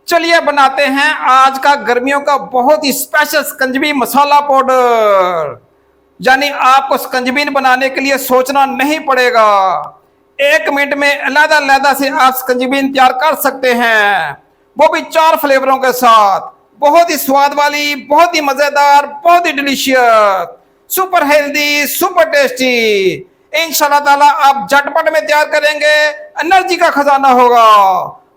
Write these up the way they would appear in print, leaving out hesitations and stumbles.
चलिए बनाते हैं आज का गर्मियों का बहुत ही स्पेशल स्कंजबी मसाला पाउडर। यानी आपको स्कंजबीन बनाने के लिए सोचना नहीं पड़ेगा। 1 मिनट में अलग-अलग से आप स्कंजबीन तैयार कर सकते हैं, वो भी 4 फ्लेवरों के साथ। बहुत ही स्वाद वाली, बहुत ही मजेदार, बहुत ही delicious, super healthy, super tasty. इंशाल्लाह ताला आप झटपट में तैयार करेंगे, एनर्जी का खजाना होगा।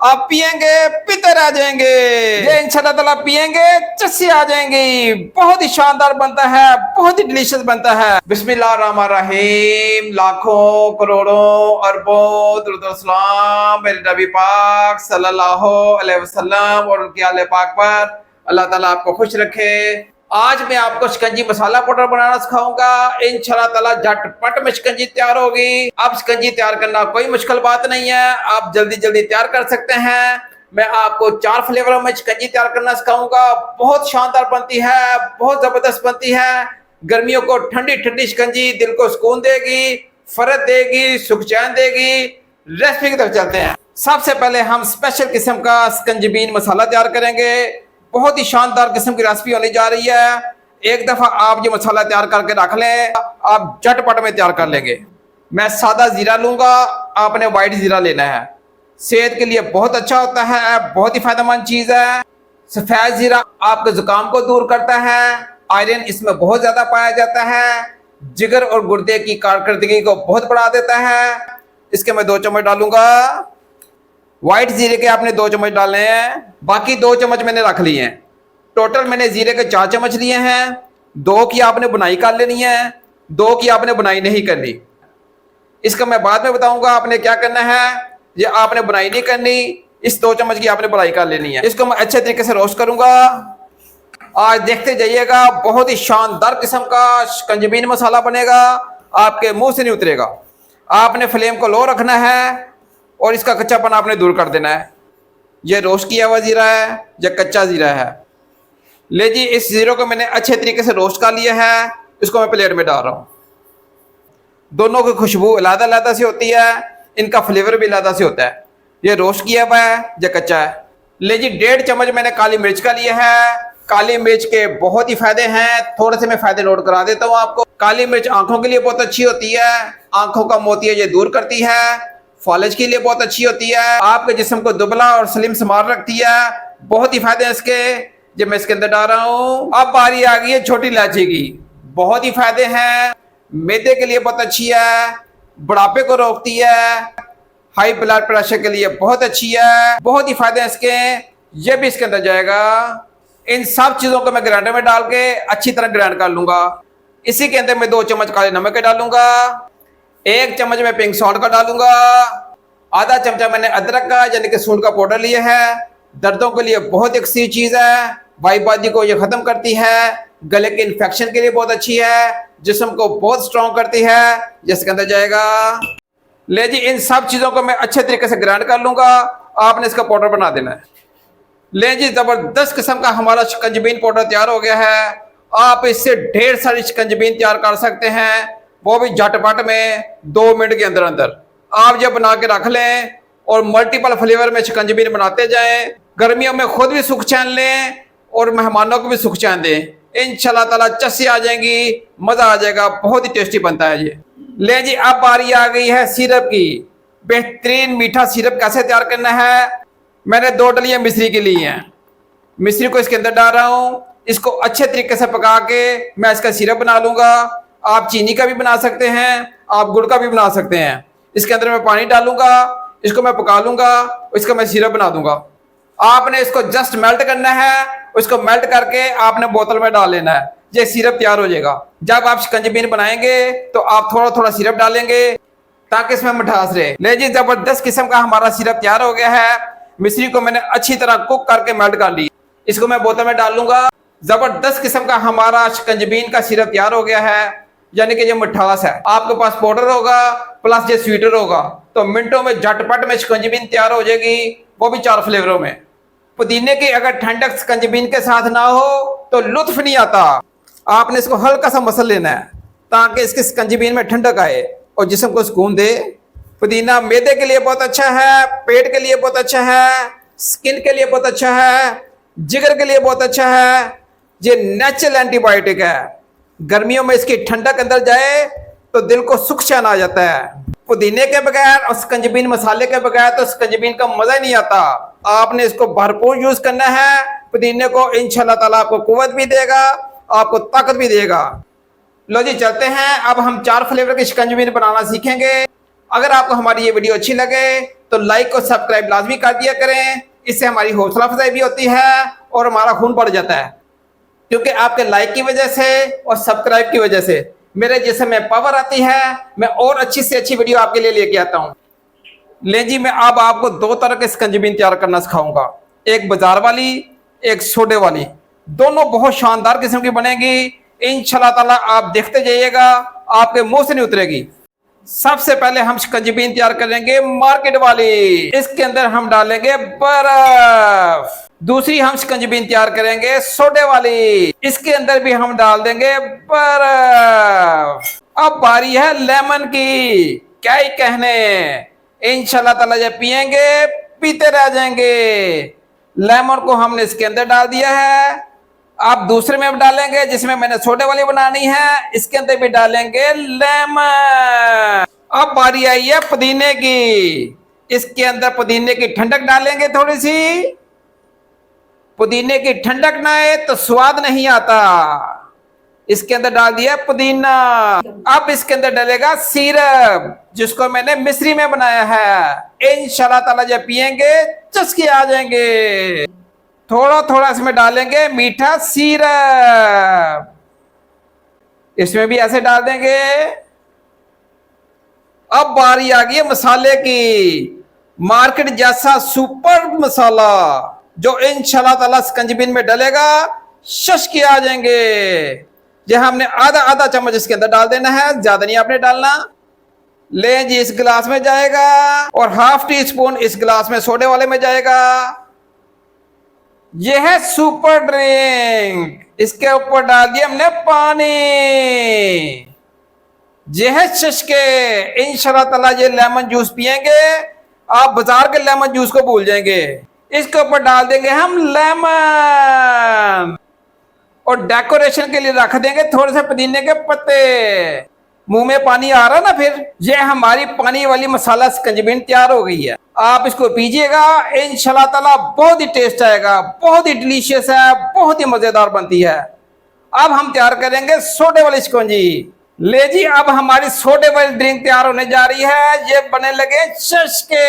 आप पिएंगे पीते रह जाएंगे, ये इंशाल्लाह ताला पिएंगे चस्सी आ जाएंगी। बहुत ही शानदार बनता है, बहुत ही डिलीशियस बनता है। बिस्मिल्लाहिर्रहमानिर्रहीम। लाखों करोड़ों अरबों दुरूद सलाम मेरे नबी पाक सल्लल्लाहु अलैहि वसल्लम और उनके आले पाक पर। अल्लाह ताला आपको खुश रखे। आज मैं आपको शिकंजी मसाला पाउडर बनाना सिखाऊंगा। इंशाल्लाह ताला झटपट में शिकंजी तैयार होगी। अब शिकंजी तैयार करना कोई मुश्किल बात नहीं है, आप जल्दी जल्दी तैयार कर सकते हैं। मैं आपको 4 फ्लेवरों में शिकंजी तैयार करना सिखाऊंगा। बहुत शानदार बनती है, बहुत जबरदस्त बनती है। गर्मियों को ठंडी ठंडी शिकंजी दिल को सुकून देगी, फरत देगी, सुख चैन देगी। रेसिपी की तरफ चलते हैं। सबसे पहले हम स्पेशल किस्म का स्कंजबीन मसाला तैयार करेंगे। बहुत ही शानदार किस्म की रेसिपी होने जा रही है। एक दफा आप ये मसाला तैयार करके रख लें, आप झटपट में तैयार कर लेंगे। मैं सादा जीरा लूंगा, आपने व्हाइट जीरा लेना है। सेहत के लिए बहुत अच्छा होता है, बहुत ही फायदेमंद चीज है। सफेद जीरा आपके जुकाम को दूर करता है, आयरन इसमें बहुत ज्यादा पाया जाता है, जिगर और गुर्दे की कारकर्दगी को बहुत बढ़ा देता है। इसके मैं 2 चम्मच डालूंगा। व्हाइट जीरे के आपने 2 चम्मच डालने हैं, बाकी 2 चम्मच मैंने रख लिए हैं। टोटल मैंने जीरे के 4 चम्मच लिए हैं। 2 की आपने बुनाई कर लेनी है, 2 की आपने बुनाई नहीं करनी। इसका मैं बाद में बताऊंगा आपने क्या करना है। ये आपने बुनाई नहीं करनी, इस 2 चम्मच की आपने बुनाई कर लेनी है। इसको मैं अच्छे तरीके से रोस्ट करूंगा। आज देखते जाइएगा, बहुत ही शानदार किस्म का शिकंजबीन मसाला बनेगा, आपके मुंह से नहीं उतरेगा। आपने फ्लेम को लो रखना है और इसका कच्चापन आपने दूर कर देना है। ये रोस्ट किया हुआ जीरा है, यह कच्चा जीरा है। ले जी, इस जीरे को मैंने अच्छे तरीके से रोस्ट कर लिया है। इसको मैं प्लेट में डाल रहा हूँ। दोनों की खुशबू अलग-अलग से होती है, इनका फ्लेवर भी अलग से होता है। ये रोस्ट किया हुआ है, यह कच्चा है। ले जी, 1.5 चम्मच मैंने काली मिर्च का लिया है। काली मिर्च के बहुत ही फायदे हैं, थोड़े से मैं फायदे नोट करा देता हूँ आपको। काली मिर्च आंखों के लिए बहुत अच्छी होती है, आंखों का मोतिया ये दूर करती है। फॉलेज के लिए बहुत अच्छी होती है, आपके जिस्म को दुबला और स्लिम स्मार्ट रखती है। बहुत ही फायदे हैं इसके, जब मैं इसके अंदर डाल रहा हूँ। अब बारी आ गई है छोटी इलायची की। बहुत ही फायदे हैं, मैदे के लिए बहुत अच्छी है, बुढ़ापे को रोकती है, हाई ब्लड प्रेशर के लिए बहुत अच्छी है। बहुत ही फायदे हैं इसके, ये भी इसके अंदर जाएगा। इन सब चीजों को मैं ग्राइंडर में डाल के अच्छी तरह ग्राइंड कर लूंगा। इसी के अंदर मैं 2 चम्मच काले नमक के डालूंगा, 1 चम्मच में पिंक सॉल्ट का डालूंगा, आधा चमचा मैंने अदरक का यानी कि सूंड का पाउडर लिया है। दर्दों के लिए बहुत एक सी चीज है, वाईबादी को ये खत्म करती है, गले के इन्फेक्शन के लिए बहुत अच्छी है, जिस्म को बहुत स्ट्रॉन्ग करती है, जिसके अंदर जाएगा। ले जी, इन सब चीजों को मैं अच्छे तरीके से ग्राइंड कर लूंगा। आपने इसका पाउडर बना देना है। ले जी, जबरदस्त किस्म का हमारा शिकंजबीन पाउडर तैयार हो गया है। आप इससे ढेर सारी शिकंजबीन तैयार कर सकते हैं, वो भी झटपट में 2 मिनट के अंदर अंदर। आप जब बना के रख लें और मल्टीपल फ्लेवर में शिकंजबीन बनाते जाएं, गर्मियों में खुद भी सुख चैन लें और मेहमानों को भी सुख चैन दें। इंशाल्लाह ताला चस्सी आ जाएंगी, मजा आ जाएगा। बहुत ही टेस्टी बनता है ये। ले जी, अब बारी आ गई है सिरप की। बेहतरीन मीठा सिरप कैसे तैयार करना है। मैंने 2 डलियां मिश्री की ली हैं। मिश्री को इसके अंदर डाल रहा हूँ। इसको अच्छे तरीके से पका के मैं इसका सिरप बना लूंगा। आप चीनी का भी बना सकते हैं, आप गुड़ का भी बना सकते हैं। इसके अंदर मैं पानी डालूंगा, इसको मैं पका लूंगा, इसका मैं सिरप बना दूंगा। आपने इसको जस्ट मेल्ट करना है, उसको मेल्ट करके आपने बोतल में डाल लेना है। ये सिरप तैयार हो जाएगा। जब आप शिकंजबीन बनाएंगे तो आप थोड़ा थोड़ा सिरप डालेंगे ताकि इसमें मिठास रहे। ले जी, जबरदस्त किस्म का हमारा सिरप तैयार हो गया है। मिश्री को मैंने अच्छी तरह कुक करके मेल्ट कर ली। इसको मैं बोतल में डाल लूंगा। जबरदस्त किस्म का हमारा शिकंजबीन का सिरप तैयार हो गया है, यानी कि ये मिठास है। आपके पास पाउडर होगा प्लस ये स्वीटर होगा, तो मिनटों में झटपट में शिकंजबीन तैयार हो जाएगी, वो भी 4 फ्लेवरों में। पुदीने की अगर ठंडक शिकंजबीन के साथ ना हो तो लुत्फ नहीं आता। आपने इसको हल्का सा मसल लेना है ताकि इसकी शिकंजबीन में ठंडक आए और जिस्म को सुकून दे। पुदीना मैदे के लिए बहुत अच्छा है, पेट के लिए बहुत अच्छा है, स्किन के लिए बहुत अच्छा है, जिगर के लिए बहुत अच्छा है। ये नेचुरल एंटीबायोटिक है। गर्मियों में इसकी ठंडक अंदर जाए तो दिल को सुख चैन आ जाता है। पुदीने के बगैर और स्कंजबीन मसाले के बगैर तो स्कंजबीन का मजा ही नहीं आता। आपने इसको भरपूर यूज करना है। पुदीने को इंशाल्लाह ताला आपको कुव्वत भी देगा, आपको ताकत भी देगा। लो जी चलते हैं, अब हम 4 फ्लेवर की शिकंजी बनाना सीखेंगे। अगर आपको हमारी ये वीडियो अच्छी लगे तो लाइक और सब्सक्राइब लाजमी कर दिया करें। इससे हमारी हौसला अफजाई भी होती है और हमारा खून बढ़ जाता है, क्योंकि आपके लाइक की वजह से और सब्सक्राइब की वजह से मेरे जिस्म में पावर आती है। मैं और अच्छी से अच्छी वीडियो आपके लिए लेके आता हूँ। ले जी, मैं अब आपको 2 तरह के शिकंजी तैयार करना सिखाऊंगा, एक बाजार वाली, एक सोडे वाली। दोनों बहुत शानदार किस्म की बनेगी। इंशाल्लाह ताला आप देखते जाइएगा, आपके मुंह से नहीं उतरेगी। सबसे पहले हम शिकंजी तैयार करेंगे मार्केट वाली। इसके अंदर हम डालेंगे बर्फ। दूसरी हम शिकंजी तैयार करेंगे सोडे वाली। इसके अंदर भी हम डाल देंगे बर्फ। अब बारी है लेमन की। क्या ही कहने, इंशाल्लाह ताला जब पिएंगे पीते रह जाएंगे। लेमन को हमने इसके अंदर डाल दिया है। आप दूसरे में डालेंगे जिसमें मैंने सोडे वाली बनानी है, इसके अंदर भी डालेंगे लेमन। अब बारी आई है पुदीने की। इसके अंदर पुदीने की ठंडक डालेंगे थोड़ी सी। पुदीने की ठंडक ना आए तो स्वाद नहीं आता। इसके अंदर डाल दिया पुदीना। अब इसके अंदर डालेगा सिरप, जिसको मैंने मिस्री में बनाया है। इंशाल्लाह ताला जब पिएंगे चस्के आ जाएंगे। थोड़ा थोड़ा इसमें डालेंगे मीठा सिरप, इसमें भी ऐसे डाल देंगे। अब बारी आ गई है मसाले की। मार्केट जैसा सुपर मसाला जो इंशाल्लाह ताला शिकंजी में डलेगा, शश आ जाएंगे। ये हमने आधा आधा चम्मच इसके अंदर डाल देना है, ज्यादा नहीं आपने डालना। ले जी, इस गिलास में जाएगा और ½ टी स्पून इस गिलास में सोडे वाले में जाएगा। यह है सुपर ड्रिंक। इसके ऊपर डाल दिया हमने पानी। यह है चश्के। इंशाल्लाह ताला ये लेमन जूस पिएंगे, आप बाजार के लेमन जूस को भूल जाएंगे। इसके ऊपर डाल देंगे हम लेमन और डेकोरेशन के लिए रख देंगे थोड़े से पुदीने के पत्ते। मुंह में पानी आ रहा ना, फिर ये हमारी पानी वाली मसाला शिकंजी तैयार हो गई है। आप इसको पीजिएगा, इंशाल्लाह ताला बहुत ही टेस्ट आएगा, बहुत ही डिलीशियस है, बहुत ही मजेदार बनती है। अब हम तैयार करेंगे सोडे वाली शिकंजी। ले जी, अब हमारी सोडे वाली ड्रिंक तैयार होने जा रही है। ये बने लगे चस्के।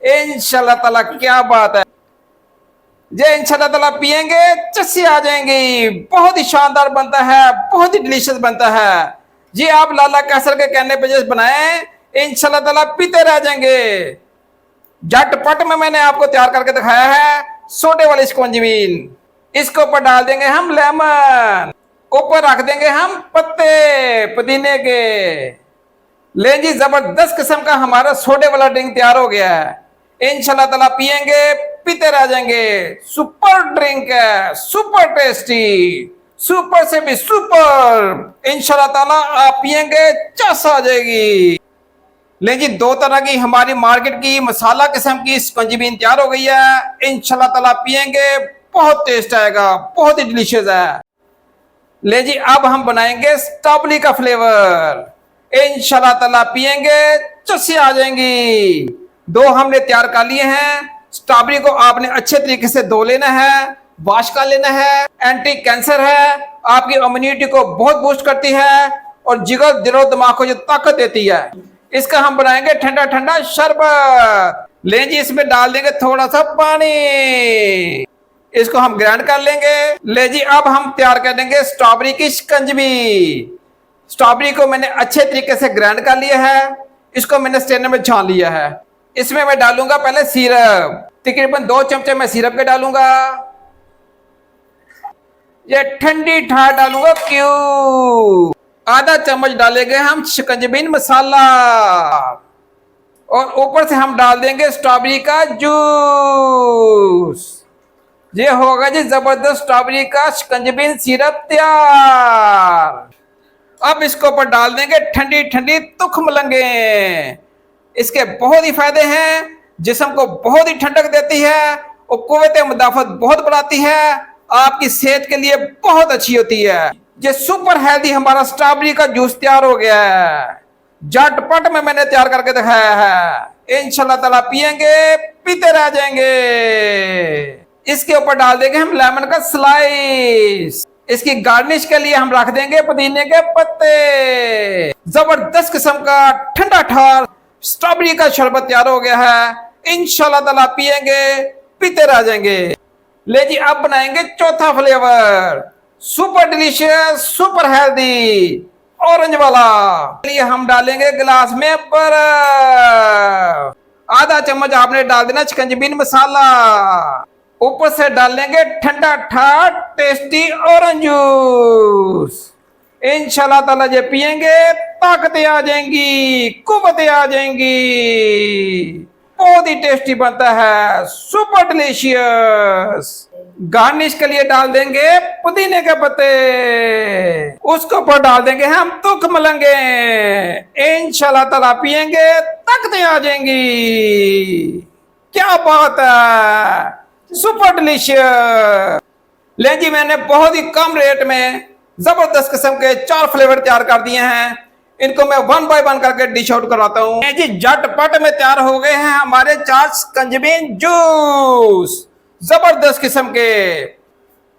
इंशाल्लाह ताला क्या बात है, ये इंशाल्लाह ताला पिएंगे चस्से आ जाएंगी। बहुत ही शानदार बनता है, बहुत ही डिलीशियस बनता है। जी, आप लाला कैसर के कहने पे जैसे बनाएं, इंशाल्लाह ताला पीते रह जाएंगे। झटपट में मैंने आपको तैयार करके दिखाया है सोडे वाली शिकंजी। इसके ऊपर डाल देंगे हम लेमन, ऊपर रख देंगे हम पत्ते पुदीने के। ले जी, जबरदस्त किस्म का हमारा सोडे वाला ड्रिंक तैयार हो गया है। इंशाल्लाह ताला पिएंगे पीते रह जाएंगे। सुपर ड्रिंक है, सुपर टेस्टी, सुपर से भी सुपर। इंशाल्लाह ताला आप पिएंगे चस आ जाएगी। ले जी, 2 तरह की हमारी मार्केट की मसाला किस्म की शिकंजी तैयार हो गई है। इंशाल्लाह ताला पिएंगे बहुत टेस्ट आएगा, बहुत ही डिलीशियस है। ले जी, अब हम बनाएंगे स्ट्रॉबेरी का फ्लेवर। इंशाल्लाह ताला पिएंगे चस्से आ जाएंगी। 2 हमने तैयार कर लिए हैं। स्ट्रॉबेरी को आपने अच्छे तरीके से धो लेना है, वॉश कर लेना है। एंटी कैंसर है, आपकी इम्यूनिटी को बहुत बूस्ट करती है और जिगर दिलो दिमाग को जो ताकत देती है। इसका हम बनाएंगे ठंडा ठंडा शरबत। ले जी, इसमें डाल देंगे थोड़ा सा पानी, इसको हम ग्राइंड कर लेंगे। ले जी, अब हम तैयार करेंगे स्ट्रॉबेरी की शिकंजी। स्ट्रॉबेरी को मैंने अच्छे तरीके से ग्राइंड कर लिया है, इसको मैंने स्ट्रेनर में छान लिया है। इसमें मैं डालूंगा पहले सिरप, तकरीबन 2 चमचे मैं सिरप के डालूंगा। ये ठंडी ठार डालूंगा क्यों। आधा चम्मच डालेंगे हम शिकंजी मसाला और ऊपर से हम डाल देंगे स्ट्रॉबेरी का जूस। ये होगा जी जबरदस्त स्ट्रॉबेरी का शिकंजी सिरप तैयार। अब इसके ऊपर डाल देंगे ठंडी ठंडी तुख मलंगे। इसके बहुत ही फायदे हैं। जिस्म को बहुत ही ठंडक देती है और कुव्वत मुदाफत बहुत बढ़ाती है, आपकी सेहत के लिए बहुत अच्छी होती है। ये सुपर हेल्दी हमारा स्ट्रॉबेरी का जूस तैयार हो गया है, झटपट में मैंने तैयार करके दिखाया है। इंशाल्लाह ताला पियेंगे पीते रह जाएंगे। इसके ऊपर डाल देंगे हम लेमन का स्लाइस। इसकी गार्निश के लिए हम रख देंगे पुदीने के पत्ते। जबरदस्त किस्म का ठंडा ठार स्ट्रॉबेरी का शरबत तैयार हो गया है। इंशाल्लाह ताला पियेंगे पीते रह जाएंगे। ले जी, अब बनाएंगे चौथा flavour, super delicious super healthy orange वाला। लिए हम डालेंगे गिलास में बर्फ। आधा चम्मच आपने डाल देना चिकंजबीन मसाला। ऊपर से डाल लेंगे ठंडा ठाट टेस्टी ऑरेंज जूस। इंशाल्लाह ताला जे पियेंगे ताकतें आ जाएंगी, कुव्वतें आ जाएंगी। बहुत ही टेस्टी बनता है, सुपर डिलीशियस। गार्निश के लिए डाल देंगे पुदीने के पत्ते। उसके ऊपर डाल देंगे हम तुख मलंगे। इंशाल्लाह ताला पियेंगे ताकतें आ जाएंगी। क्या बात है, सुपर डिलीशियस। ले जी, मैंने बहुत ही कम रेट में जबरदस्त किस्म के 4 फ्लेवर तैयार कर दिए हैं। इनको मैं 1 बाय 1 करके डिश आउट करवाता हूँ। जी, झटपट में तैयार हो गए हैं हमारे 4 कंजबीन जूस। जबरदस्त किस्म के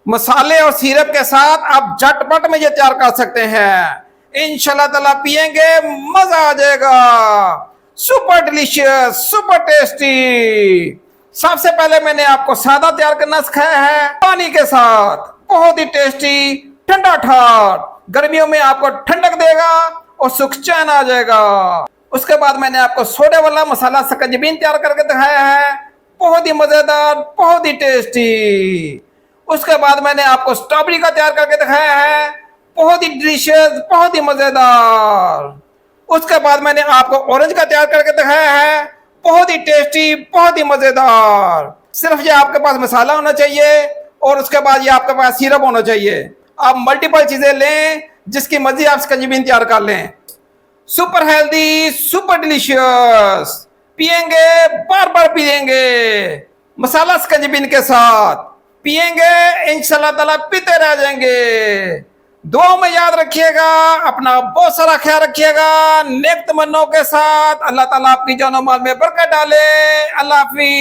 मसाले और सिरप के साथ आप झटपट में ये तैयार कर सकते हैं। इंशाल्लाह ताला पियेंगे मजा आ जाएगा। Super delicious super tasty. सबसे पहले मैंने आपको सादा तैयार करना सिखाया है पानी के साथ। बहुत ही टेस्टी ठंडा ठाट, गर्मियों में आपको ठंडक देगा और सुख चैन आ जाएगा। उसके बाद मैंने आपको सोडे वाला मसाला सकंजबीन तैयार करके दिखाया है, बहुत ही मजेदार बहुत ही टेस्टी। उसके बाद मैंने आपको स्ट्रॉबेरी का तैयार करके दिखाया है, बहुत ही डिलीशियस बहुत ही मजेदार। उसके बाद मैंने आपको ऑरेंज का तैयार करके दिखाया है, बहुत ही टेस्टी बहुत ही मजेदार। सिर्फ ये आपके पास मसाला होना चाहिए और उसके बाद ये आपके पास सिरप होना चाहिए। आप मल्टीपल चीजें लें, जिसकी मर्जी आप स्कंजबीन तैयार कर लें। सुपर हेल्दी सुपर डिलीशियस, पियेंगे बार बार पियेंगे। मसाला स्कंजबीन के साथ पियेंगे, इंशाल्लाह ताला पीते रह जाएंगे। दुआ में याद रखिएगा, अपना बहुत सारा ख्याल रखिएगा। नेक तमन्नों के साथ अल्लाह ताला आपकी जान और माल में बरकत डाले। अल्लाह हाफिज।